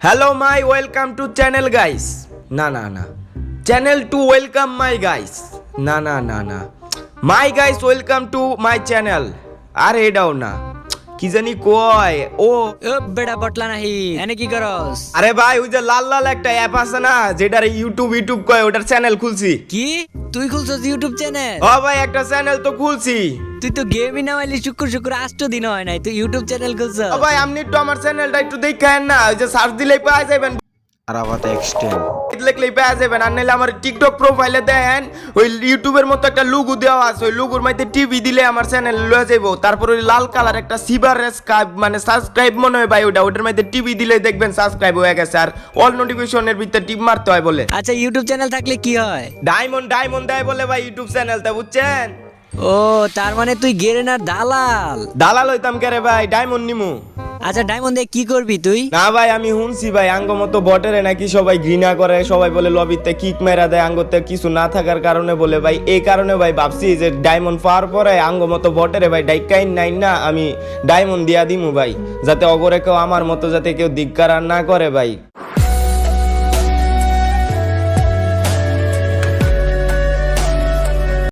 Hello my welcome to channel guys. না channel to welcome my guys. না my guys welcome to my channel. আরে এটাও না কি জানি কয় ও বেড়া বটলা নাহি এনে কি করস? আরে ভাই ওই যে লাল লাল একটা অ্যাপ আছে না যেটার ইউটিউব কয় ওটার চ্যানেল খুলছি। কি তুই খুলছস ইউটিউব চ্যানেল? ও ভাই একটা চ্যানেল তো খুলছি। তুই তো গেমই না হইলি শুক্র 8 দিন হয় নাই তুই ইউটিউব চ্যানেল খুলছস? ও ভাই আপনি একটু আমার চ্যানেলটা একটু দেখেন না, ওই যে সার্চ দিলেই পাওয়া যাবেন। আরাফাত এক্সটেন্ড লিখলেই পাওয়া যাবেন। আর নাহলে আমার টিকটক প্রোফাইলে দেন ওই ইউটিউবের মতো একটা লোগো দেওয়া আছে, ওই লোগোর মধ্যে টিভি দিলে আমার চ্যানেল লয়ে যাবো। তারপর ওই লাল কালার একটা সিবার মানে সাবস্ক্রাইব মনে হয় ভাই, ওটার মধ্যে টিভি দিলে দেখবেন সাবস্ক্রাইব হয়ে গেছে। আর অল নোটিফিকেশনের ভিতরে টিপ মারতে হয় বলে। আচ্ছা ইউটিউব চ্যানেল থাকলে কি হয়? ডায়মন্ড দেয় বলে ভাই ইউটিউব চ্যানেলটা, বুঝছেন? ও তার মানে তুই গেরেনার দালাল। দালাল হইতাম কে রে ভাই, ডায়মন্ড নিমু। আচ্ছা ডায়মন্ড দিয়ে কি করবি তুই? না ভাই আমি শুনছি ভাই আঙ্গ মতো বটেরে নাকি সবাই ঘৃণা করে, সবাই বলে লবিতে কিক মেরা দেয় আঙ্গতে কিছু না থাকার কারণে বলে। ভাই এই কারণে ভাই ভাবছি যে ডায়মন্ড পাওয়ার পরে আঙ্গ মতো বটেরে ভাই ডাইকাইন নাই না আমি ডায়মন্ড দিয়া দিমু ভাই, যাতে অগরে কেউ আমার মতো যাতে কেউ ধিক্কার আর না করে ভাই।